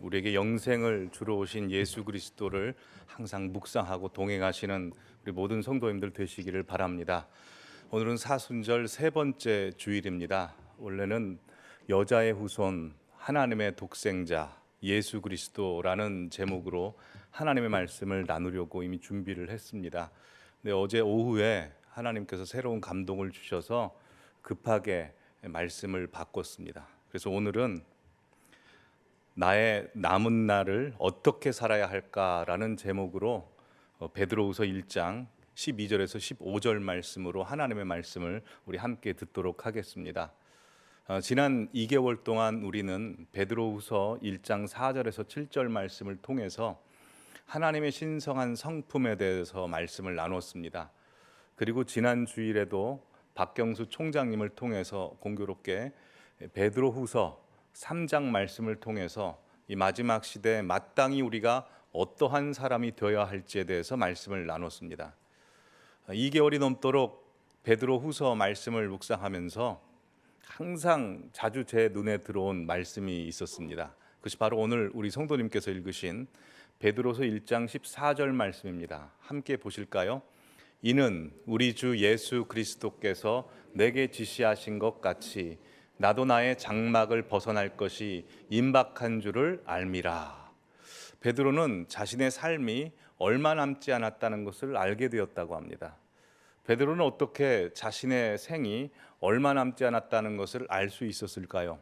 우리에게 영생을 주러 오신 예수 그리스도를 항상 묵상하고 동행하시는 우리 모든 성도님들 되시기를 바랍니다. 오늘은 사순절 세 번째 주일입니다. 원래는 여자의 후손 하나님의 독생자 예수 그리스도라는 제목으로 하나님의 말씀을 나누려고 이미 준비를 했습니다. 근데 어제 오후에 하나님께서 새로운 감동을 주셔서 급하게 말씀을 바꿨습니다. 그래서 오늘은 나의 남은 날을 어떻게 살아야 할까라는 제목으로 베드로후서 1장 12절에서 15절 말씀으로 하나님의 말씀을 우리 함께 듣도록 하겠습니다. 지난 2개월 동안 우리는 베드로후서 1장 4절에서 7절 말씀을 통해서 하나님의 신성한 성품에 대해서 말씀을 나눴습니다. 그리고 지난 주일에도 박경수 총장님을 통해서 공교롭게 베드로후서 3장 말씀을 통해서 이 마지막 시대에 마땅히 우리가 어떠한 사람이 되어야 할지에 대해서 말씀을 나눴습니다. 2개월이 넘도록 베드로후서 말씀을 묵상하면서 항상 자주 제 눈에 들어온 말씀이 있었습니다. 그것이 바로 오늘 우리 성도님께서 읽으신 베드로서 1장 14절 말씀입니다. 함께 보실까요? 이는 우리 주 예수 그리스도께서 내게 지시하신 것 같이 나도 나의 장막을 벗어날 것이 임박한 줄을 알미라. 베드로는 자신의 삶이 얼마 남지 않았다는 것을 알게 되었다고 합니다. 베드로는 어떻게 자신의 생이 얼마 남지 않았다는 것을 알 수 있었을까요?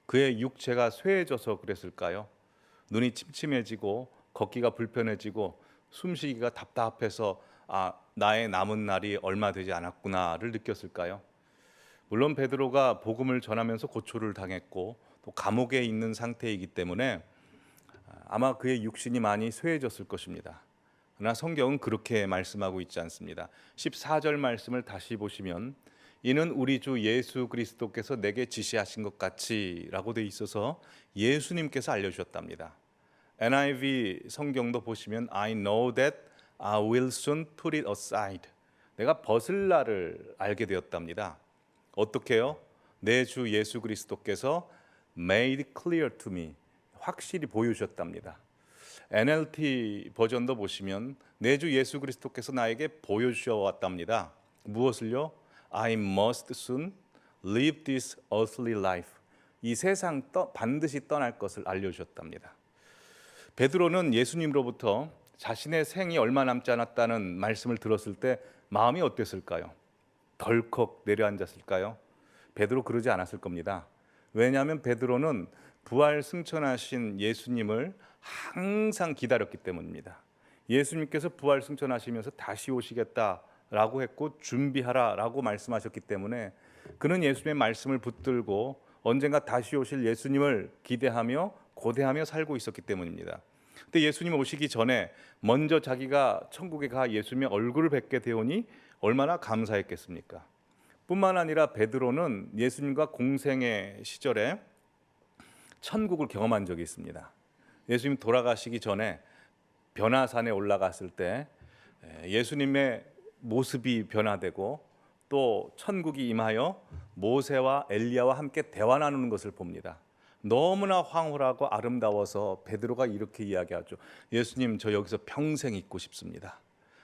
그의 육체가 쇠해져서 그랬을까요? 눈이 침침해지고 걷기가 불편해지고 숨쉬기가 답답해서 나의 남은 날이 얼마 되지 않았구나를 느꼈을까요? 물론 베드로가 복음을 전하면서 고초를 당했고 또 감옥에 있는 상태이기 때문에 아마 그의 육신이 많이 쇠해졌을 것입니다. 그러나 성경은 그렇게 말씀하고 있지 않습니다. 14절 말씀을 다시 보시면 이는 우리 주 예수 그리스도께서 내게 지시하신 것 같이 라고 돼 있어서 예수님께서 알려주셨답니다. NIV 성경도 보시면 I know that I will soon put it aside. 내가 벗을 날을 알게 되었답니다. 어떻게요? 내 주 예수 그리스도께서 made clear to me, 확실히 보여주셨답니다. NLT 버전도 보시면 내 주 예수 그리스도께서 나에게 보여주셔 왔답니다. 무엇을요? I must soon leave this earthly life. 이 세상 반드시 떠날 것을 알려주셨답니다. 베드로는 예수님으로부터 자신의 생이 얼마 남지 않았다는 말씀을 들었을 때 마음이 어땠을까요? 덜컥 내려앉았을까요? 베드로 그러지 않았을 겁니다. 왜냐하면 베드로는 부활 승천하신 예수님을 항상 기다렸기 때문입니다. 예수님께서 부활 승천하시면서 다시 오시겠다라고 했고 준비하라라고 말씀하셨기 때문에 그는 예수님의 말씀을 붙들고 언젠가 다시 오실 예수님을 기대하며 고대하며 살고 있었기 때문입니다. 근데 예수님 오시기 전에 먼저 자기가 천국에 가 예수님의 얼굴을 뵙게 되오니 얼마나 감사했겠습니까? 뿐만 아니라 베드로는 예수님과 공생의 시절에 천국을 경험한 적이 있습니다. 예수님 돌아가시기 전에 변화산에 올라갔을 때 예수님의 모습이 변화되고 또 천국이 임하여 모세와 엘리야와 함께 대화 나누는 것을 봅니다. 너무나 황홀하고 아름다워서 베드로가 이렇게 이야기하죠. 예수님, 저 여기서 평생 있고 싶습니다.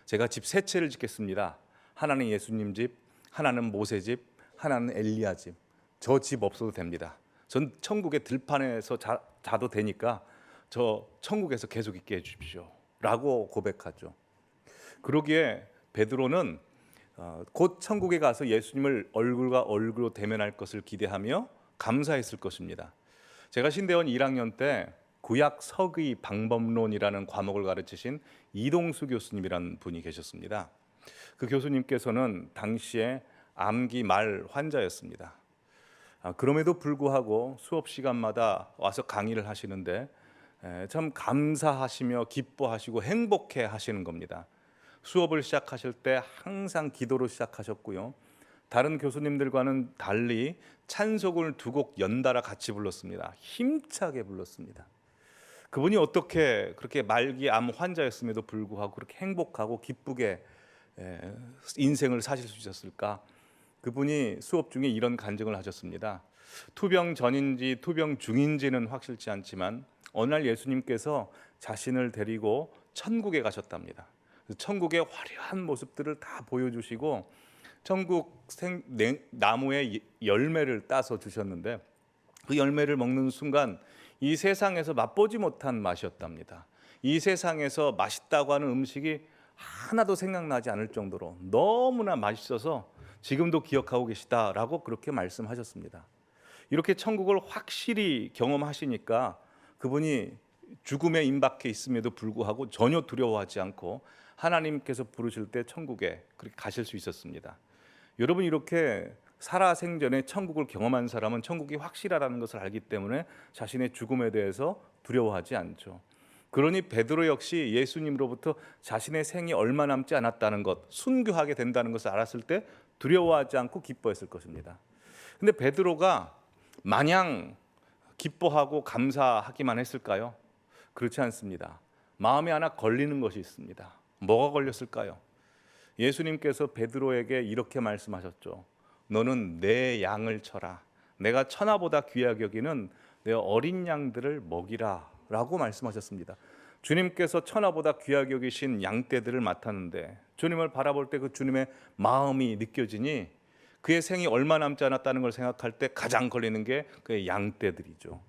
제가 집 세 채를 짓겠습니다. 하나는 예수님 집, 하나는 모세 집, 하나는 엘리야 집. 저 집 없어도 됩니다. 전 천국의 들판에서 자도 되니까 저 천국에서 계속 있게 해주십시오 라고 고백하죠. 그러기에 베드로는 곧 천국에 가서 예수님을 얼굴과 얼굴로 대면할 것을 기대하며 감사했을 것입니다. 제가 신대원 1학년 때 구약 서기 방법론이라는 과목을 가르치신 이동수 교수님이라는 분이 계셨습니다. 그 교수님께서는 당시에 암기 말 환자였습니다. 그럼에도 불구하고 수업 시간마다 와서 강의를 하시는데 참 감사하시며 기뻐하시고 행복해 하시는 겁니다. 수업을 시작하실 때 항상 기도로 시작하셨고요. 다른 교수님들과는 달리 찬송을 두 곡 연달아 같이 불렀습니다. 힘차게 불렀습니다. 그분이 어떻게 그렇게 말기 암 환자였음에도 불구하고 그렇게 행복하고 기쁘게 인생을 사실 수 있었을까? 그분이 수업 중에 이런 간증을 하셨습니다. 투병 전인지 투병 중인지는 확실치 않지만 어느 날 예수님께서 자신을 데리고 천국에 가셨답니다. 천국의 화려한 모습들을 다 보여주시고 천국 나무의 열매를 따서 주셨는데 그 열매를 먹는 순간 이 세상에서 맛보지 못한 맛이었답니다. 이 세상에서 맛있다고 하는 음식이 하나도 생각나지 않을 정도로 너무나 맛있어서 지금도 기억하고 계시다라고 그렇게 말씀하셨습니다. 이렇게 천국을 확실히 경험하시니까 그분이 죽음에 임박해 있음에도 불구하고 전혀 두려워하지 않고 하나님께서 부르실 때 천국에 그렇게 가실 수 있었습니다. 여러분, 이렇게 살아생전에 천국을 경험한 사람은 천국이 확실하다는 것을 알기 때문에 자신의 죽음에 대해서 두려워하지 않죠. 그러니 베드로 역시 예수님으로부터 자신의 생이 얼마 남지 않았다는 것, 순교하게 된다는 것을 알았을 때 두려워하지 않고 기뻐했을 것입니다. 근데 베드로가 마냥 기뻐하고 감사하기만 했을까요? 그렇지 않습니다. 마음에 하나 걸리는 것이 있습니다. 뭐가 걸렸을까요? 예수님께서 베드로에게 이렇게 말씀하셨죠. 너는 내 양을 쳐라. 내가 천하보다 귀하게 여기는 내 어린 양들을 먹이라 라고 말씀하셨습니다. 주님께서 천하보다 귀하게 여기신 양떼들을 맡았는데 주님을 바라볼 때 그 주님의 마음이 느껴지니 그의 생이 얼마 남지 않았다는 걸 생각할 때 가장 걸리는 게 그의 양떼들이죠.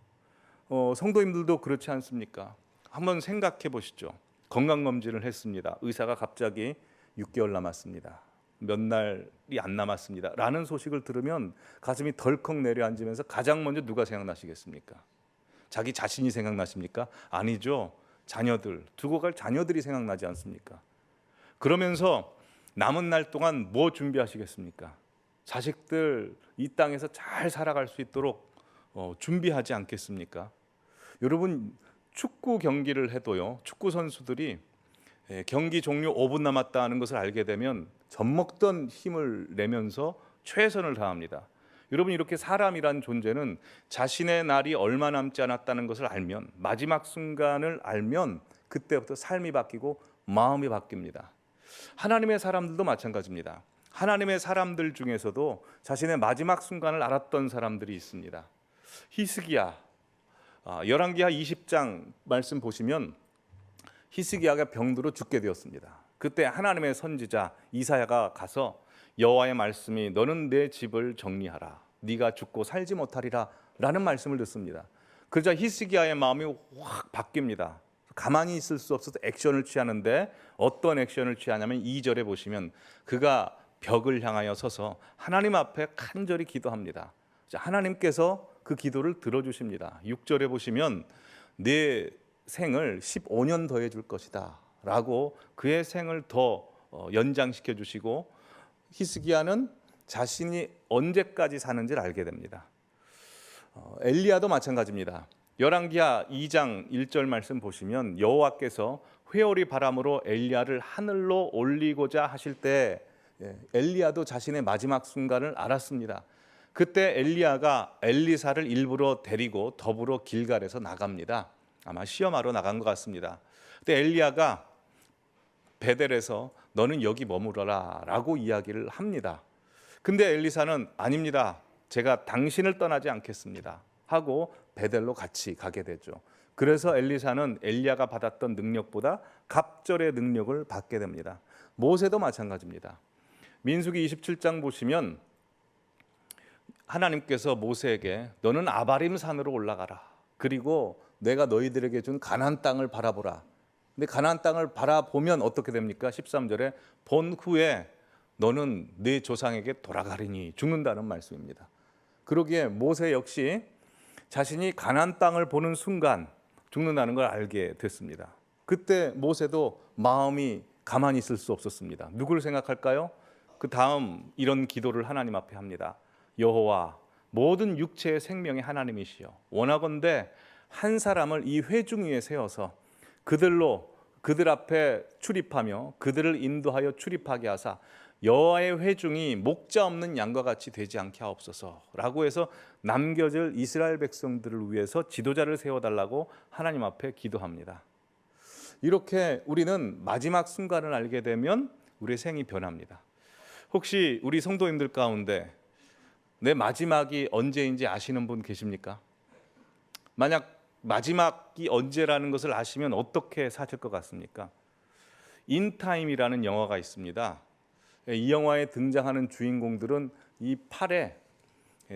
성도님들도 그렇지 않습니까? 한번 생각해 보시죠. 건강검진을 했습니다. 의사가 갑자기 6개월 남았습니다. 몇 날이 안 남았습니다. 라는 소식을 들으면 가슴이 덜컥 내려앉으면서 가장 먼저 누가 생각나시겠습니까? 자기 자신이 생각나십니까? 아니죠. 자녀들, 두고 갈 자녀들이 생각나지 않습니까? 그러면서 남은 날 동안 뭐 준비하시겠습니까? 자식들 이 땅에서 잘 살아갈 수 있도록 준비하지 않겠습니까? 여러분, 축구 경기를 해도요, 축구 선수들이 경기 종료 5분 남았다는 것을 알게 되면 젖먹던 힘을 내면서 최선을 다합니다. 여러분, 이렇게 사람이란 존재는 자신의 날이 얼마 남지 않았다는 것을 알면, 마지막 순간을 알면 그때부터 삶이 바뀌고 마음이 바뀝니다. 하나님의 사람들도 마찬가지입니다. 하나님의 사람들 중에서도 자신의 마지막 순간을 알았던 사람들이 있습니다. 히스기야, 열왕기하 20장 말씀 보시면 히스기야가 병들어 죽게 되었습니다. 그때 하나님의 선지자 이사야가 가서 여호와의 말씀이 너는 내 집을 정리하라. 네가 죽고 살지 못하리라 라는 말씀을 듣습니다. 그러자 히스기야의 마음이 확 바뀝니다. 가만히 있을 수 없어서 액션을 취하는데 어떤 액션을 취하냐면 2절에 보시면 그가 벽을 향하여 서서 하나님 앞에 간절히 기도합니다. 하나님께서 그 기도를 들어주십니다. 6절에 보시면 내 생을 15년 더해 줄 것이다 라고 그의 생을 더 연장시켜 주시고 히스기야는 자신이 언제까지 사는지를 알게 됩니다. 엘리야도 마찬가지입니다. 열왕기하 2장 1절 말씀 보시면 여호와께서 회오리 바람으로 엘리야를 하늘로 올리고자 하실 때 엘리야도 자신의 마지막 순간을 알았습니다. 그때 엘리야가 엘리사를 일부러 데리고 더불어 길갈에서 나갑니다. 아마 시험하러 나간 것 같습니다. 그때 엘리야가 베델에서 너는 여기 머무러라 라고 이야기를 합니다. 근데 엘리사는 아닙니다. 제가 당신을 떠나지 않겠습니다 하고 베델로 같이 가게 되죠. 그래서 엘리사는 엘리야가 받았던 능력보다 갑절의 능력을 받게 됩니다. 모세도 마찬가지입니다. 민수기 27장 보시면 하나님께서 모세에게 너는 아바림 산으로 올라가라. 그리고 내가 너희들에게 준 가나안 땅을 바라보라. 근데 가나안 땅을 바라보면 어떻게 됩니까? 13절에 본 후에 너는 네 조상에게 돌아가리니 죽는다는 말씀입니다. 그러기에 모세 역시 자신이 가나안 땅을 보는 순간 죽는다는 걸 알게 됐습니다. 그때 모세도 마음이 가만히 있을 수 없었습니다. 누구를 생각할까요? 그 다음 이런 기도를 하나님 앞에 합니다. 여호와, 모든 육체의 생명의 하나님이시여, 원하건대 한 사람을 이 회중 위에 세워서 그들 앞에 출입하며 그들을 인도하여 출입하게 하사 여호와의 회중이 목자 없는 양과 같이 되지 않게 하옵소서라고 해서 남겨질 이스라엘 백성들을 위해서 지도자를 세워달라고 하나님 앞에 기도합니다. 이렇게 우리는 마지막 순간을 알게 되면 우리의 생이 변합니다. 혹시 우리 성도님들 가운데 내 마지막이 언제인지 아시는 분 계십니까? 만약 마지막이 언제라는 것을 아시면 어떻게 사실 것 같습니까? 인타임이라는 영화가 있습니다. 이 영화에 등장하는 주인공들은 이 팔에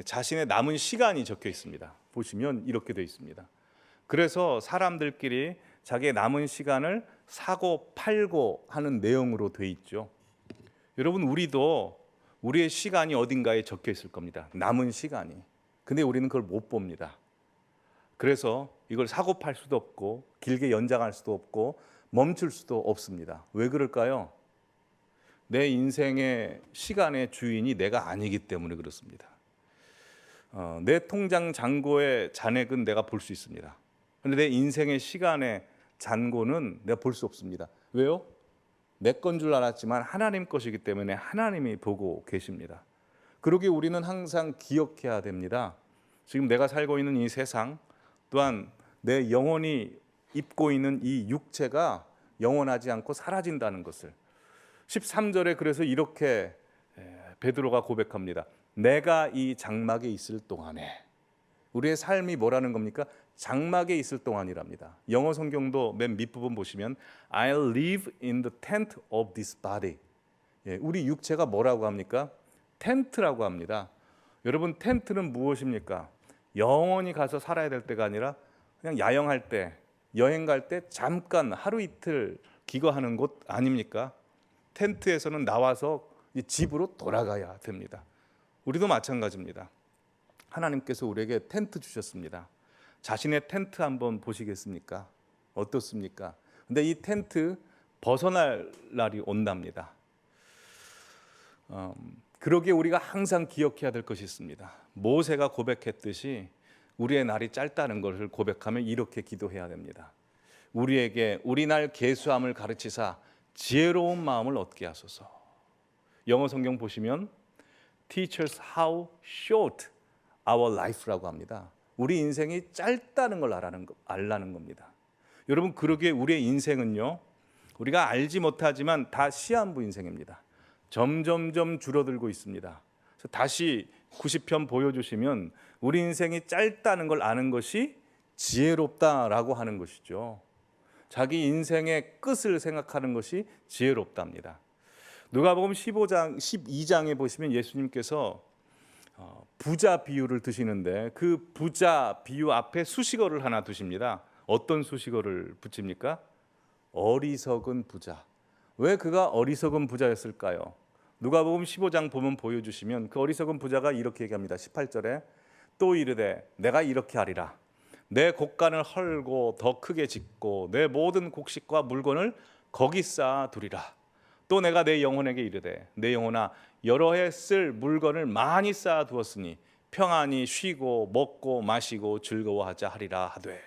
자신의 남은 시간이 적혀 있습니다. 보시면 이렇게 되어 있습니다. 그래서 사람들끼리 자기의 남은 시간을 사고 팔고 하는 내용으로 되어 있죠. 여러분, 우리도 우리의 시간이 어딘가에 적혀 있을 겁니다. 남은 시간이. 근데 우리는 그걸 못 봅니다. 그래서 이걸 사고 팔 수도 없고 길게 연장할 수도 없고 멈출 수도 없습니다. 왜 그럴까요? 내 인생의 시간의 주인이 내가 아니기 때문에 그렇습니다. 내 통장 잔고의 잔액은 내가 볼 수 있습니다. 그런데 내 인생의 시간의 잔고는 내가 볼 수 없습니다. 왜요? 내 건 줄 알았지만 하나님 것이기 때문에 하나님이 보고 계십니다. 그러기에 우리는 항상 기억해야 됩니다. 지금 내가 살고 있는 이 세상, 또한 내 영혼이 입고 있는 이 육체가 영원하지 않고 사라진다는 것을. 13절에 그래서 이렇게 베드로가 고백합니다. 내가 이 장막에 있을 동안에. 우리의 삶이 뭐라는 겁니까? 장막에 있을 동안이랍니다. 영어 성경도 맨 밑부분 보시면 I'll live in the tent of this body. 우리 육체가 뭐라고 합니까? 텐트라고 합니다. 여러분, 텐트는 무엇입니까? 영원히 가서 살아야 될 때가 아니라 그냥 야영할 때, 여행 갈 때 잠깐 하루 이틀 기거하는 곳 아닙니까? 텐트에서는 나와서 집으로 돌아가야 됩니다. 우리도 마찬가지입니다. 하나님께서 우리에게 텐트 주셨습니다. 자신의 텐트 한번 보시겠습니까? 어떻습니까? 근데 이 텐트 벗어날 날이 온답니다. 그러기에 우리가 항상 기억해야 될 것이 있습니다. 모세가 고백했듯이 우리의 날이 짧다는 것을 고백하며 이렇게 기도해야 됩니다. 우리에게 우리 날 계수함을 가르치사 지혜로운 마음을 얻게 하소서. 영어 성경 보시면 Teach us how short our life라고 합니다. 우리 인생이 짧다는 걸 알라는 겁니다. 여러분, 그러기에 우리의 인생은요, 우리가 알지 못하지만 다 시한부 인생입니다. 점점점 줄어들고 있습니다. 그래서 다시 90편 보여주시면 우리 인생이 짧다는 걸 아는 것이 지혜롭다라고 하는 것이죠. 자기 인생의 끝을 생각하는 것이 지혜롭답니다. 누가복음 12장에 보시면 예수님께서 부자 비유를 드시는데 그 부자 비유 앞에 수식어를 하나 두십니다. 어떤 수식어를 붙입니까? 어리석은 부자. 왜 그가 어리석은 부자였을까요? 누가복음 15장 보면 보여주시면 그 어리석은 부자가 이렇게 얘기합니다. 18절에 또 이르되 내가 이렇게 하리라. 내 곡간을 헐고 더 크게 짓고 내 모든 곡식과 물건을 거기 쌓아 두리라. 또 내가 내 영혼에게 이르되 내 영혼아 여러 해 쓸 물건을 많이 쌓아 두었으니 평안히 쉬고 먹고 마시고 즐거워하자 하리라 하되.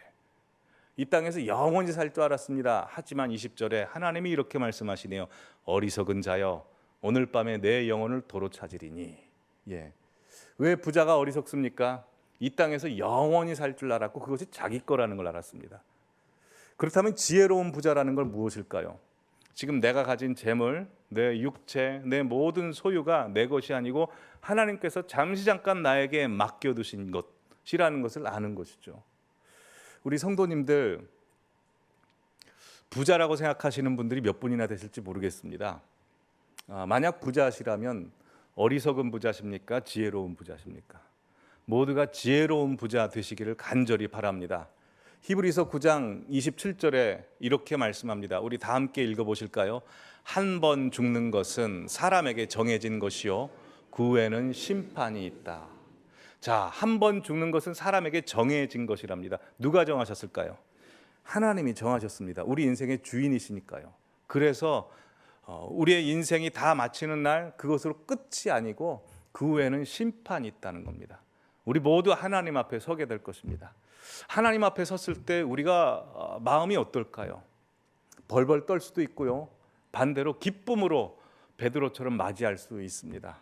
이 땅에서 영원히 살 줄 알았습니다. 하지만 20절에 하나님이 이렇게 말씀하시네요. 어리석은 자여 오늘 밤에 내 영혼을 도로 찾으리니. 왜 부자가 어리석습니까? 이 땅에서 영원히 살 줄 알았고 그것이 자기 거라는 걸 알았습니다. 그렇다면 지혜로운 부자라는 걸 무엇일까요? 지금 내가 가진 재물, 내 육체, 내 모든 소유가 내 것이 아니고 하나님께서 잠시 잠깐 나에게 맡겨두신 것이라는 것을 아는 것이죠. 우리 성도님들, 부자라고 생각하시는 분들이 몇 분이나 되실지 모르겠습니다. 만약 부자시라면 어리석은 부자십니까? 지혜로운 부자십니까? 모두가 지혜로운 부자 되시기를 간절히 바랍니다. 히브리서 9장 27절에 이렇게 말씀합니다. 우리 다 함께 읽어보실까요? 한 번 죽는 것은 사람에게 정해진 것이요 그 후에는 심판이 있다. 자, 한 번 죽는 것은 사람에게 정해진 것이랍니다. 누가 정하셨을까요? 하나님이 정하셨습니다. 우리 인생의 주인이시니까요. 그래서 우리의 인생이 다 마치는 날 그것으로 끝이 아니고 그 후에는 심판이 있다는 겁니다. 우리 모두 하나님 앞에 서게 될 것입니다. 하나님 앞에 섰을 때 우리가 마음이 어떨까요? 벌벌 떨 수도 있고요. 반대로 기쁨으로 베드로처럼 맞이할 수 있습니다.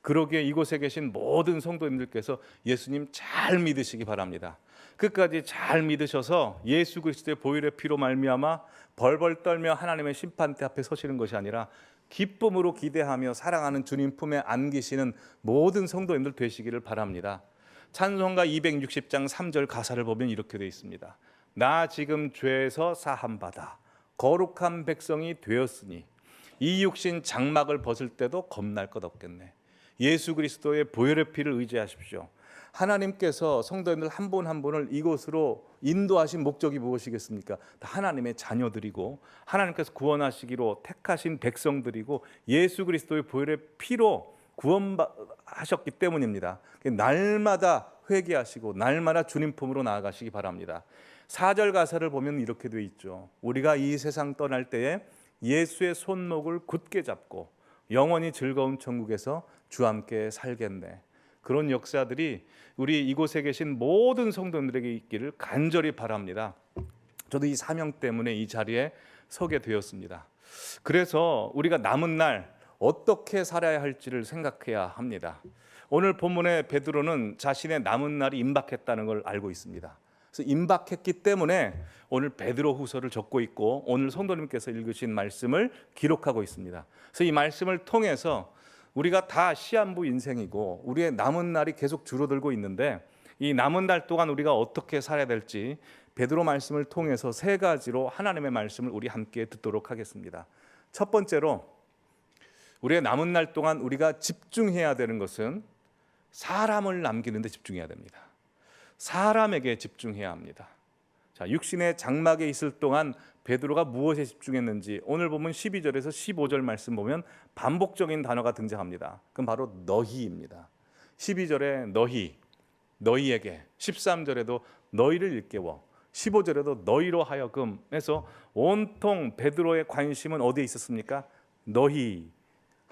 그러기에 이곳에 계신 모든 성도님들께서 예수님 잘 믿으시기 바랍니다. 끝까지 잘 믿으셔서 예수 그리스도의 보혈의 피로 말미암아 벌벌 떨며 하나님의 심판대 앞에 서시는 것이 아니라 기쁨으로 기대하며 사랑하는 주님 품에 안기시는 모든 성도님들 되시기를 바랍니다. 찬송가 260장 3절 가사를 보면 이렇게 되어 있습니다. 나 지금 죄에서 사함받아 거룩한 백성이 되었으니 이 육신 장막을 벗을 때도 겁날 것 없겠네. 예수 그리스도의 보혈의 피를 의지하십시오. 하나님께서 성도님들 한 분 한 분을 이곳으로 인도하신 목적이 무엇이겠습니까? 다 하나님의 자녀들이고 하나님께서 구원하시기로 택하신 백성들이고 예수 그리스도의 보혈의 피로 구원하셨기 때문입니다. 날마다 회개하시고 날마다 주님 품으로 나아가시기 바랍니다. 4절 가사를 보면 이렇게 되어 있죠. 우리가 이 세상 떠날 때에 예수의 손목을 굳게 잡고 영원히 즐거운 천국에서 주와 함께 살겠네. 그런 역사들이 우리 이곳에 계신 모든 성도들에게 있기를 간절히 바랍니다. 저도 이 사명 때문에 이 자리에 서게 되었습니다. 그래서 우리가 남은 날 어떻게 살아야 할지를 생각해야 합니다. 오늘 본문의 베드로는 자신의 남은 날이 임박했다는 걸 알고 있습니다. 그래서 임박했기 때문에 오늘 베드로 후서를 적고 있고 오늘 성도님께서 읽으신 말씀을 기록하고 있습니다. 그래서 이 말씀을 통해서 우리가 다 시한부 인생이고 우리의 남은 날이 계속 줄어들고 있는데 이 남은 날 동안 우리가 어떻게 살아야 될지 베드로 말씀을 통해서 세 가지로 하나님의 말씀을 우리 함께 듣도록 하겠습니다. 첫 번째로 우리의 남은 날 동안 우리가 집중해야 되는 것은 사람을 남기는 데 집중해야 됩니다. 사람에게 집중해야 합니다. 자, 육신의 장막에 있을 동안 베드로가 무엇에 집중했는지 오늘 보면 12절에서 15절 말씀 보면 반복적인 단어가 등장합니다. 그럼 바로 너희입니다. 12절에 너희, 너희에게, 13절에도 너희를 일깨워, 15절에도 너희로 하여금 해서 온통 베드로의 관심은 어디에 있었습니까? 너희,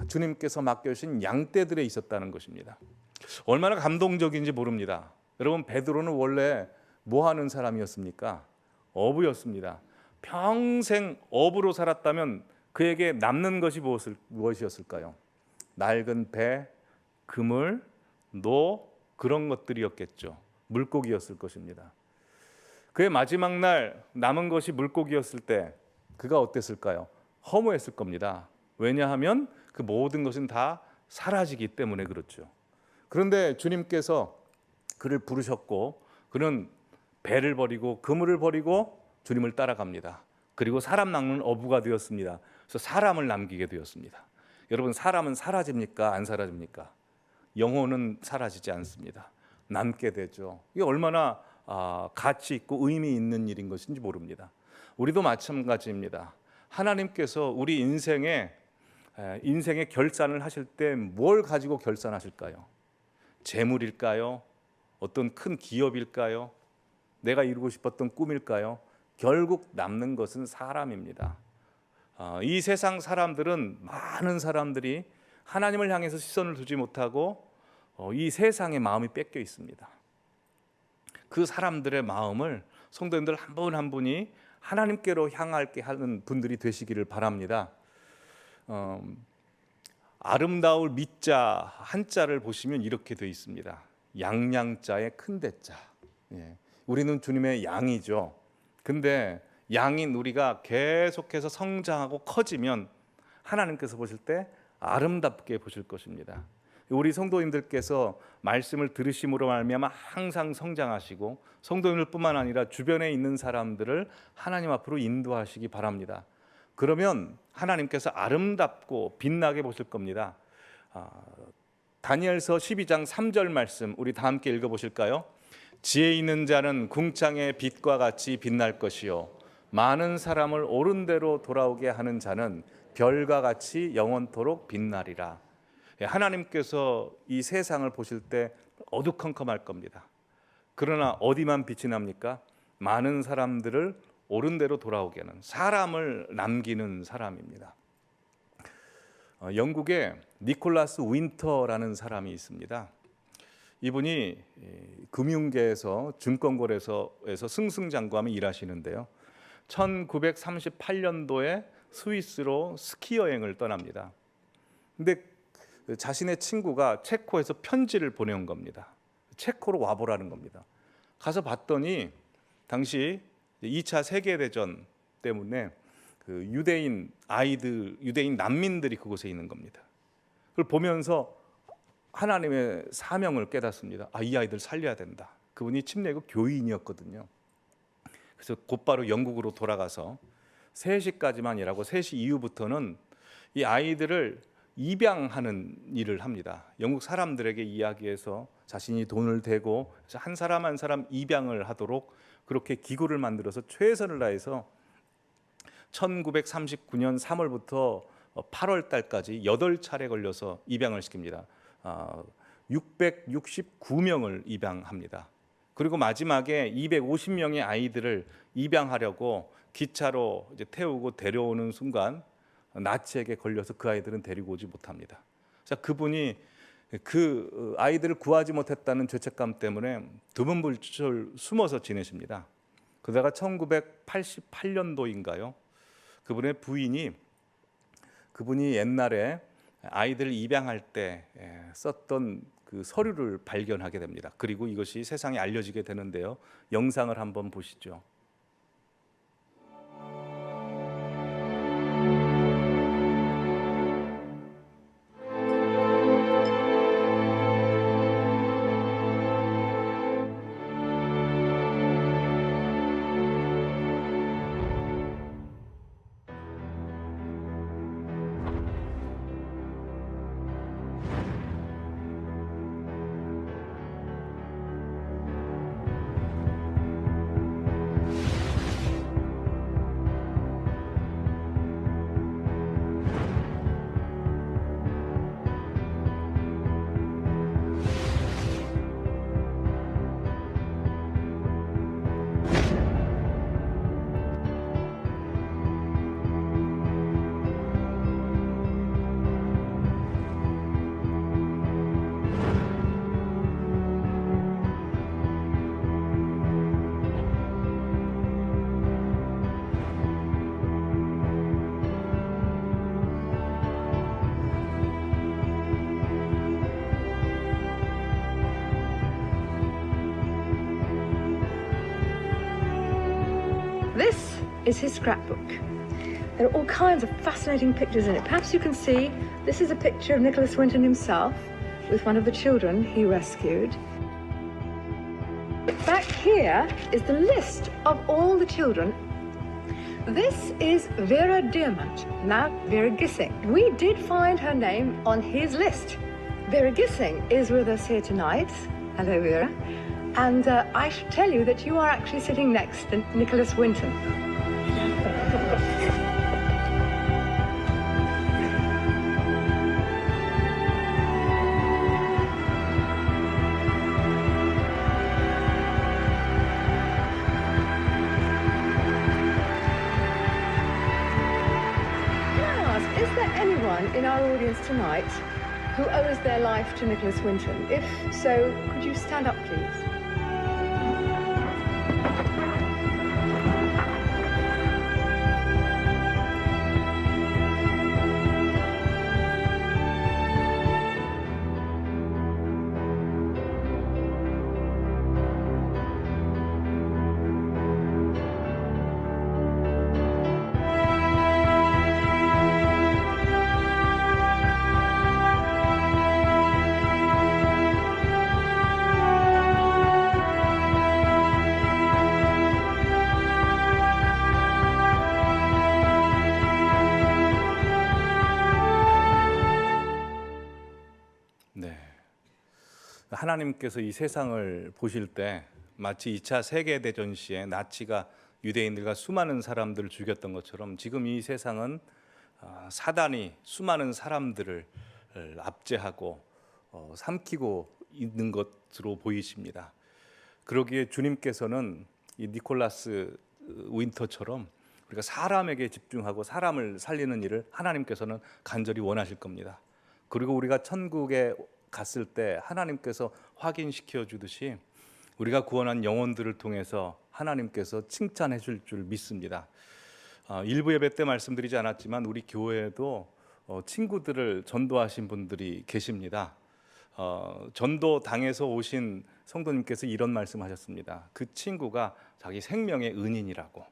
주님께서 맡겨주신 양떼들에 있었다는 것입니다. 얼마나 감동적인지 모릅니다. 여러분, 베드로는 원래 뭐 하는 사람이었습니까? 어부였습니다. 평생 어부로 살았다면 그에게 남는 것이 무엇이었을까요? 낡은 배, 그물, 노 그런 것들이었겠죠. 물고기였을 것입니다. 그의 마지막 날 남은 것이 물고기였을 때 그가 어땠을까요? 허무했을 겁니다. 왜냐하면 그 모든 것은 다 사라지기 때문에 그렇죠. 그런데 주님께서 그를 부르셨고 그는 배를 버리고 그물을 버리고 주님을 따라갑니다. 그리고 사람 낚는 어부가 되었습니다. 그래서 사람을 남기게 되었습니다. 여러분, 사람은 사라집니까? 안 사라집니까? 영혼은 사라지지 않습니다. 남게 되죠. 이게 얼마나 가치 있고 의미 있는 일인 것인지 모릅니다. 우리도 마찬가지입니다. 하나님께서 우리 인생의 결산을 하실 때 뭘 가지고 결산하실까요? 재물일까요? 어떤 큰 기업일까요? 내가 이루고 싶었던 꿈일까요? 결국 남는 것은 사람입니다. 이 세상 사람들은 많은 사람들이 하나님을 향해서 시선을 두지 못하고 이 세상의 마음이 뺏겨 있습니다. 그 사람들의 마음을 성도님들 한 분 한 분이 하나님께로 향하게 하는 분들이 되시기를 바랍니다. 아름다울 밑자 한자를 보시면 이렇게 되어 있습니다. 양양자의 큰 대자. 우리는 주님의 양이죠. 근데 양인 우리가 계속해서 성장하고 커지면 하나님께서 보실 때 아름답게 보실 것입니다. 우리 성도님들께서 말씀을 들으심으로 말미암아 항상 성장하시고 성도님들뿐만 아니라 주변에 있는 사람들을 하나님 앞으로 인도하시기 바랍니다. 그러면 하나님께서 아름답고 빛나게 보실 겁니다. 다니엘서 12장 3절 말씀 우리 다 함께 읽어보실까요? 지혜 있는 자는 궁창의 빛과 같이 빛날 것이요 많은 사람을 옳은 대로 돌아오게 하는 자는 별과 같이 영원토록 빛나리라. 하나님께서 이 세상을 보실 때 어두컴컴할 겁니다. 그러나 어디만 빛이 납니까? 많은 사람들을 옳은 대로 돌아오게 하는, 사람을 남기는 사람입니다. 영국에 니콜라스 윈터라는 사람이 있습니다. 이분이 금융계에서 증권거래소에서 승승장구하며 일하시는데요. 1938년도에 스위스로 스키 여행을 떠납니다. 근데 자신의 친구가 체코에서 편지를 보내온 겁니다. 체코로 와보라는 겁니다. 가서 봤더니 당시 2차 세계대전 때문에 그 유대인 난민들이 그곳에 있는 겁니다. 그걸 보면서 하나님의 사명을 깨닫습니다. 이 아이들 살려야 된다. 그분이 침례교 교인이었거든요. 그래서 곧바로 영국으로 돌아가서 3시까지만 일하고 3시 이후부터는 이 아이들을 입양하는 일을 합니다. 영국 사람들에게 이야기해서 자신이 돈을 대고 한 사람 한 사람 입양을 하도록 그렇게 기구를 만들어서 최선을 다해서 1939년 3월부터 8월 달까지 8차례 걸려서 입양을 시킵니다. 669명을 입양합니다. 그리고 마지막에 250명의 아이들을 입양하려고 기차로 이제 태우고 데려오는 순간 나치에게 걸려서 그 아이들은 데리고 오지 못합니다. 자, 그분이 그 아이들을 구하지 못했다는 죄책감 때문에 두문불출 숨어서 지내십니다. 그러다가 1988년도인가요? 그분의 부인이 그분이 옛날에 아이들을 입양할 때 썼던 그 서류를 발견하게 됩니다. 그리고 이것이 세상에 알려지게 되는데요. 영상을 한번 보시죠. This is his scrapbook. There are all kinds of fascinating pictures in it. Perhaps you can see this is a picture of Nicholas Winton himself with one of the children he rescued. Back here is the list of all the children. This is Vera Diamant, now Vera Gissing. We did find her name on his list. Vera Gissing is with us here tonight. Hello, Vera. And I should tell you that you are actually sitting next to Nicholas Winton. Is there anyone in our audience tonight who owes their life to Nicholas Winton? If so, could you stand up, please? 하나님께서 이 세상을 보실 때 마치 2차 세계대전 시에 나치가 유대인들과 수많은 사람들을 죽였던 것처럼 지금 이 세상은 사단이 수많은 사람들을 압제하고 삼키고 있는 것으로 보이십니다. 그러기에 주님께서는 이 니콜라스 윈터처럼 우리가 사람에게 집중하고 사람을 살리는 일을 하나님께서는 간절히 원하실 겁니다. 그리고 우리가 천국에 갔을 때 하나님께서 확인시켜 주듯이 우리가 구원한 영혼들을 통해서 하나님께서 칭찬해 줄 믿습니다. 일부 예배 때 말씀드리지 않았지만 우리 교회에도 친구들을 전도하신 분들이 계십니다. 전도당에서 오신 성도님께서 이런 말씀하셨습니다. 그 친구가 자기 생명의 은인이라고,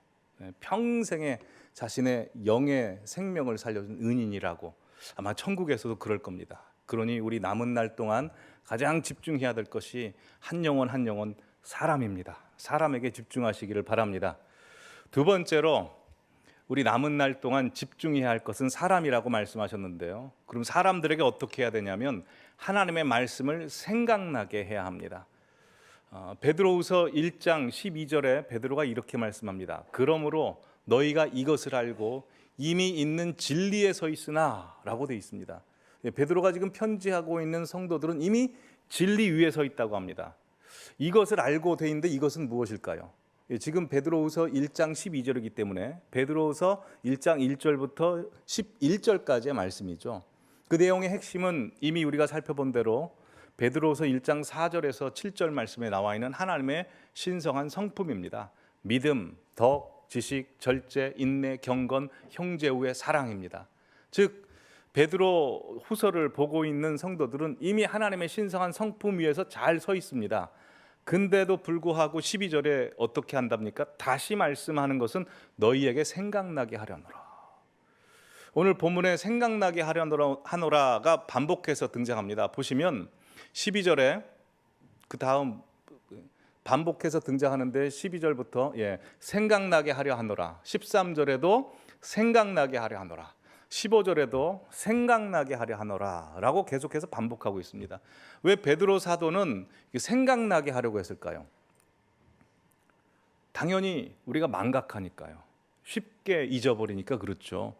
평생에 자신의 영의 생명을 살려준 은인이라고. 아마 천국에서도 그럴 겁니다. 그러니 우리 남은 날 동안 가장 집중해야 될 것이 한 영혼 한 영혼 사람입니다. 사람에게 집중하시기를 바랍니다. 두 번째로 우리 남은 날 동안 집중해야 할 것은 사람이라고 말씀하셨는데요. 그럼 사람들에게 어떻게 해야 되냐면 하나님의 말씀을 생각나게 해야 합니다. 베드로후서 1장 12절에 베드로가 이렇게 말씀합니다. 그러므로 너희가 이것을 알고 이미 있는 진리에 서 있으나 라고 되어 있습니다. 베드로가 지금 편지하고 있는 성도들은 이미 진리 위에 서 있다고 합니다. 이것을 알고 되어 있는데 이것은 무엇일까요? 지금 베드로후서 1장 12절이기 때문에 베드로후서 1장 1절부터 11절까지의 말씀이죠. 그 내용의 핵심은 이미 우리가 살펴본 대로 베드로후서 1장 4절에서 7절 말씀에 나와 있는 하나님의 신성한 성품입니다. 믿음, 덕, 지식, 절제, 인내, 경건, 형제 후의 사랑입니다. 즉 베드로 후서를 보고 있는 성도들은 이미 하나님의 신성한 성품 위에서 잘 서 있습니다. 근데도 불구하고 12절에 어떻게 한답니까? 다시 말씀하는 것은 너희에게 생각나게 하려노라. 오늘 본문에 생각나게 하노라가 반복해서 등장합니다. 보시면 12절에 그 다음 반복해서 등장하는데 12절부터 생각나게 하려 하노라. 13절에도 생각나게 하려 하노라. 15절에도 생각나게 하려 하노라 라고 계속해서 반복하고 있습니다. 왜 베드로 사도는 생각나게 하려고 했을까요? 당연히 우리가 망각하니까요. 쉽게 잊어버리니까 그렇죠.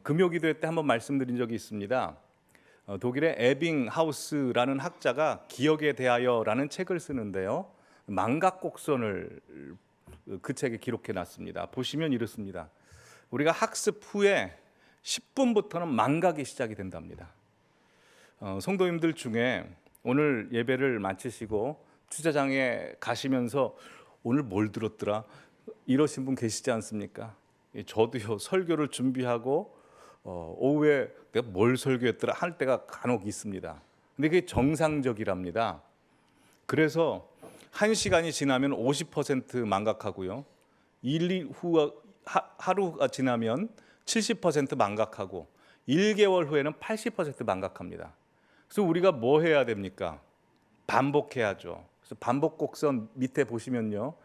금요기도회 때 한번 말씀드린 적이 있습니다. 독일의 에빙하우스라는 학자가 기억에 대하여라는 책을 쓰는데요. 망각곡선을 그 책에 기록해 놨습니다. 보시면 이렇습니다. 우리가 학습 후에 10분부터는 망각이 시작이 된답니다. 성도님들 중에 오늘 예배를 마치시고 주차장에 가시면서 오늘 뭘 들었더라 이러신 분 계시지 않습니까? 저도요, 설교를 준비하고 오후에 내가 뭘 설교했더라 할 때가 간혹 있습니다. 근데 그게 정상적이랍니다. 그래서 1시간이 지나면 50% 망각하고요, 하루가 지나면 70% 망각하고 1개월 후에는 80% 망각합니다. 그래서 우리가 뭐 해야 됩니까? 반복해야죠. 그래서 반복 곡선 밑에 보시면요,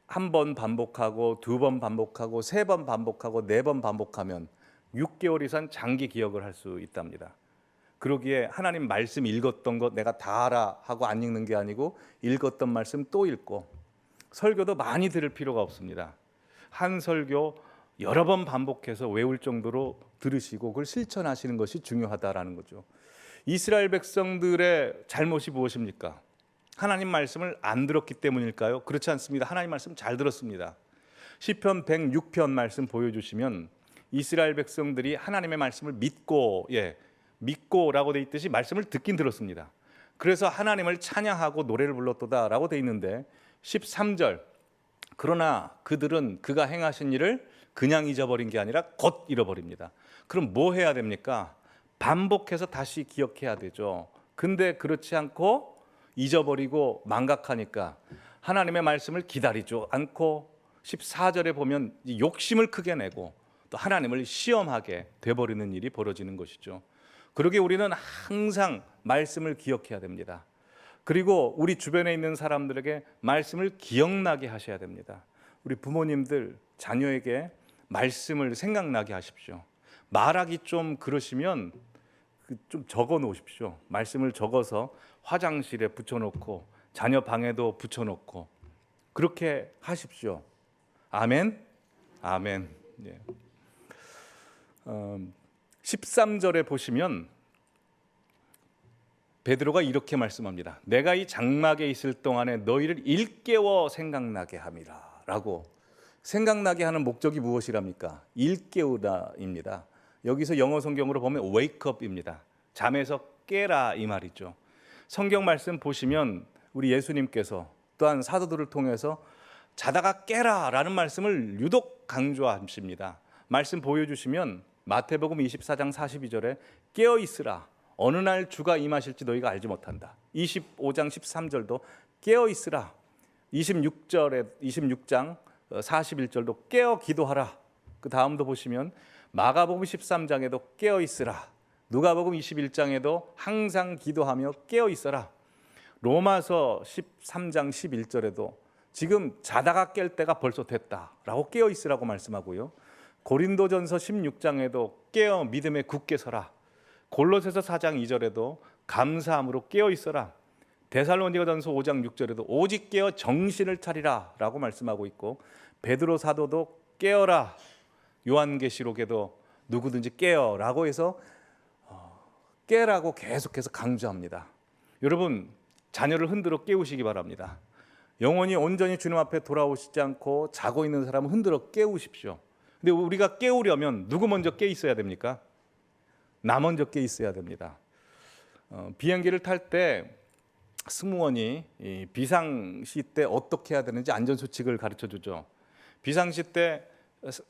한 번 반복하고 두 번 반복하고 세 번 반복하고 네 번 반복하면 6개월 이상 장기 기억을 할 수 있답니다. 그러기에 하나님 말씀 읽었던 것 내가 다 알아 하고 안 읽는 게 아니고 읽었던 말씀 또 읽고, 설교도 많이 들을 필요가 없습니다. 한 설교 여러 번 반복해서 외울 정도로 들으시고 그걸 실천하시는 것이 중요하다라는 거죠. 이스라엘 백성들의 잘못이 무엇입니까? 하나님 말씀을 안 들었기 때문일까요? 그렇지 않습니다. 하나님 말씀 잘 들었습니다. 시편 106편 말씀 보여주시면 이스라엘 백성들이 하나님의 말씀을 믿고라고 돼 있듯이 말씀을 듣긴 들었습니다. 그래서 하나님을 찬양하고 노래를 불렀도다라고 돼 있는데 13절, 그러나 그들은 그가 행하신 일을 그냥 잊어버린 게 아니라 곧 잃어버립니다. 그럼 뭐 해야 됩니까? 반복해서 다시 기억해야 되죠. 근데 그렇지 않고 잊어버리고 망각하니까 하나님의 말씀을 기다리지 않고 14절에 보면 욕심을 크게 내고 또 하나님을 시험하게 돼버리는 일이 벌어지는 것이죠. 그러기에 우리는 항상 말씀을 기억해야 됩니다. 그리고 우리 주변에 있는 사람들에게 말씀을 기억나게 하셔야 됩니다. 우리 부모님들 자녀에게 말씀을 생각나게 하십시오. 말하기 좀 그러시면 좀 적어 놓으십시오. 말씀을 적어서 화장실에 붙여놓고 자녀 방에도 붙여놓고 그렇게 하십시오. 아멘. 아멘. 13절에 보시면 베드로가 이렇게 말씀합니다. 내가 이 장막에 있을 동안에 너희를 일깨워 생각나게 함이라 라고. 생각나게 하는 목적이 무엇이랍니까? 일깨우다입니다. 여기서 영어 성경으로 보면 wake up입니다. 잠에서 깨라 이 말이죠. 성경 말씀 보시면 우리 예수님께서 또한 사도들을 통해서 자다가 깨라 라는 말씀을 유독 강조하십니다. 말씀 보여주시면 마태복음 24장 42절에 깨어 있으라, 어느 날 주가 임하실지 너희가 알지 못한다. 25장 13절도 깨어 있으라, 26장 41절도 깨어 기도하라. 그 다음도 보시면 마가복음 13장에도 깨어 있으라, 누가복음 21장에도 항상 기도하며 깨어 있어라. 로마서 13장 11절에도 지금 자다가 깰 때가 벌써 됐다라고 깨어 있으라고 말씀하고요. 고린도전서 16장에도 깨어 믿음에 굳게 서라. 골로새서 4장 2절에도 감사함으로 깨어 있어라. 데살로니가전서 5장 6절에도 오직 깨어 정신을 차리라라고 말씀하고 있고, 베드로 사도도 깨어라. 요한계시록에도 누구든지 깨어라고 해서 깨라고 계속해서 강조합니다. 여러분, 자녀를 흔들어 깨우시기 바랍니다. 영혼이 온전히 주님 앞에 돌아오시지 않고 자고 있는 사람은 흔들어 깨우십시오. 근데 우리가 깨우려면 누구 먼저 깨 있어야 됩니까? 나 먼저 깨 있어야 됩니다. 비행기를 탈 때 승무원이 비상시 때 어떻게 해야 되는지 안전수칙을 가르쳐 주죠. 비상시 때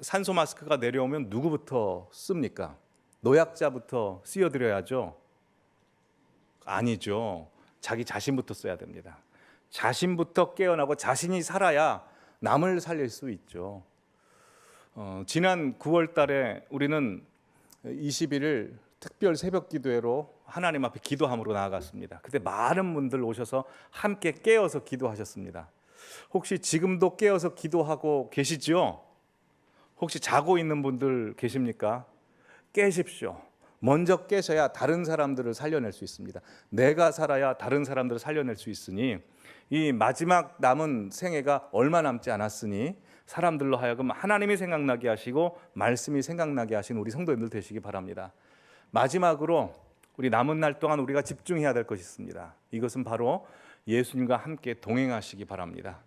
산소 마스크가 내려오면 누구부터 씁니까? 노약자부터 씌워드려야죠? 아니죠. 자기 자신부터 써야 됩니다. 자신부터 깨어나고 자신이 살아야 남을 살릴 수 있죠. 지난 9월 달에 우리는 20일을 특별 새벽 기도회로 하나님 앞에 기도함으로 나아갔습니다. 그때 많은 분들 오셔서 함께 깨어서 기도하셨습니다. 혹시 지금도 깨어서 기도하고 계시죠? 혹시 자고 있는 분들 계십니까? 깨십시오. 먼저 깨셔야 다른 사람들을 살려낼 수 있습니다. 내가 살아야 다른 사람들을 살려낼 수 있으니 이 마지막 남은 생애가 얼마 남지 않았으니 사람들로 하여금 하나님이 생각나게 하시고 말씀이 생각나게 하신 우리 성도님들 되시기 바랍니다. 마지막으로 우리 남은 날 동안 우리가 집중해야 될 것이 있습니다. 이것은 바로 예수님과 함께 동행하시기 바랍니다.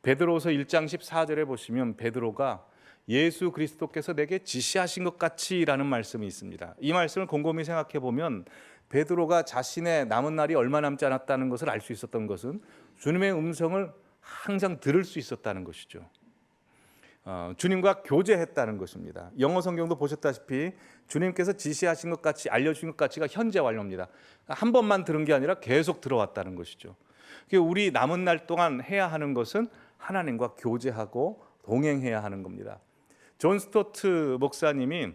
베드로서 1장 14절에 보시면 베드로가 예수 그리스도께서 내게 지시하신 것 같이라는 말씀이 있습니다. 이 말씀을 곰곰이 생각해 보면 베드로가 자신의 남은 날이 얼마 남지 않았다는 것을 알 수 있었던 것은 주님의 음성을 항상 들을 수 있었다는 것이죠. 주님과 교제했다는 것입니다. 영어 성경도 보셨다시피 주님께서 지시하신 것 같이, 알려주신 것 같이가 현재 완료입니다. 한 번만 들은 게 아니라 계속 들어왔다는 것이죠. 우리 남은 날 동안 해야 하는 것은 하나님과 교제하고 동행해야 하는 겁니다. 존 스토트 목사님이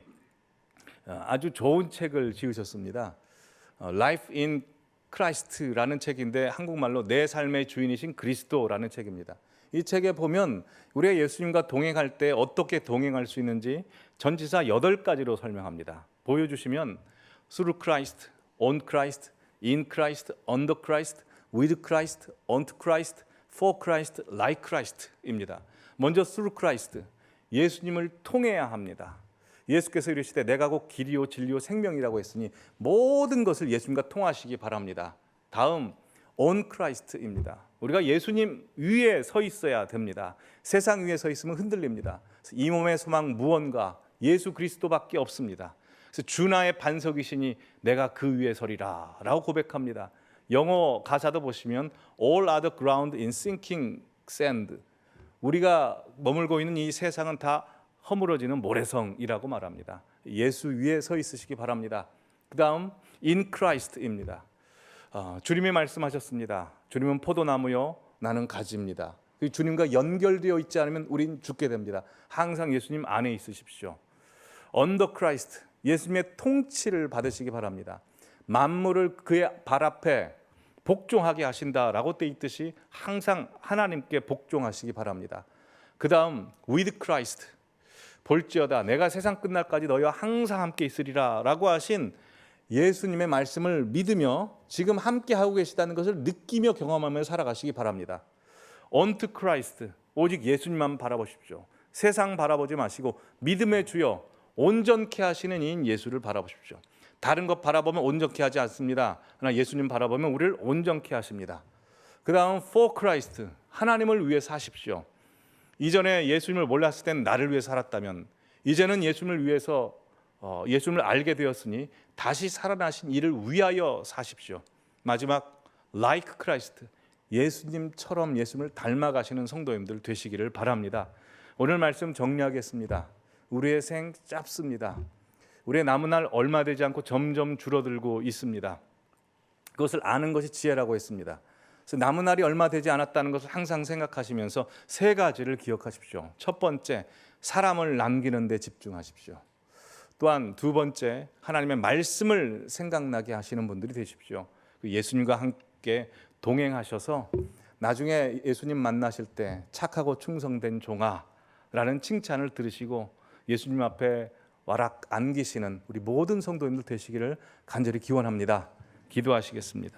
아주 좋은 책을 지으셨습니다. Life in Christ라는 책인데 한국말로 내 삶의 주인이신 그리스도라는 책입니다. 이 책에 보면 우리가 예수님과 동행할 때 어떻게 동행할 수 있는지 전치사 8가지로 설명합니다. 보여주시면 through Christ, on Christ, in Christ, under Christ, with Christ, unto Christ, for Christ, like Christ입니다. 먼저 through Christ, 예수님을 통해야 합니다. 예수께서 이르시되 내가 곧 길이요 진리요 생명이라고 했으니 모든 것을 예수님과 통하시기 바랍니다. 다음 on Christ입니다. 우리가 예수님 위에 서 있어야 됩니다. 세상 위에 서 있으면 흔들립니다. 이 몸의 소망 무언가 예수 그리스도밖에 없습니다. 그래서 주 나의 반석이시니 내가 그 위에 서리라 라고 고백합니다. 영어 가사도 보시면 all other ground in sinking sand, 우리가 머물고 있는 이 세상은 다 허물어지는 모래성이라고 말합니다. 예수 위에 서 있으시기 바랍니다. 그 다음 in Christ입니다. 주님이 말씀하셨습니다. 주님은 포도나무요 나는 가지입니다. 주님과 연결되어 있지 않으면 우린 죽게 됩니다. 항상 예수님 안에 있으십시오. under Christ, 예수님의 통치를 받으시기 바랍니다. 만물을 그의 발 앞에 복종하게 하신다라고 돼 있듯이 항상 하나님께 복종하시기 바랍니다. 그 다음 with Christ, 볼지어다 내가 세상 끝날까지 너희와 항상 함께 있으리라 라고 하신 예수님의 말씀을 믿으며 지금 함께 하고 계시다는 것을 느끼며 경험하며 살아가시기 바랍니다. unto Christ, 오직 예수님만 바라보십시오. 세상 바라보지 마시고 믿음의 주여 온전케 하시는 이인 예수를 바라보십시오. 다른 것 바라보면 온전케 하지 않습니다. 그러나 예수님 바라보면 우리를 온전케 하십니다. 그 다음 for Christ, 하나님을 위해 사십시오. 이전에 예수님을 몰랐을 때는 나를 위해 살았다면 이제는 예수님을 위해서 예수님을 알게 되었으니 다시 살아나신 이를 위하여 사십시오. 마지막 like Christ, 예수님처럼 예수님을 닮아가시는 성도님들 되시기를 바랍니다. 오늘 말씀 정리하겠습니다. 우리의 생 짧습니다. 우리의 남은 날 얼마 되지 않고 점점 줄어들고 있습니다. 그것을 아는 것이 지혜라고 했습니다. 그래서 남은 날이 얼마 되지 않았다는 것을 항상 생각하시면서 3가지를 기억하십시오. 첫 번째, 사람을 남기는 데 집중하십시오. 또한 두 번째, 하나님의 말씀을 생각나게 하시는 분들이 되십시오. 예수님과 함께 동행하셔서 나중에 예수님 만나실 때 착하고 충성된 종아라는 칭찬을 들으시고 예수님 앞에 와락 안기시는 우리 모든 성도님들 되시기를 간절히 기원합니다. 기도하시겠습니다.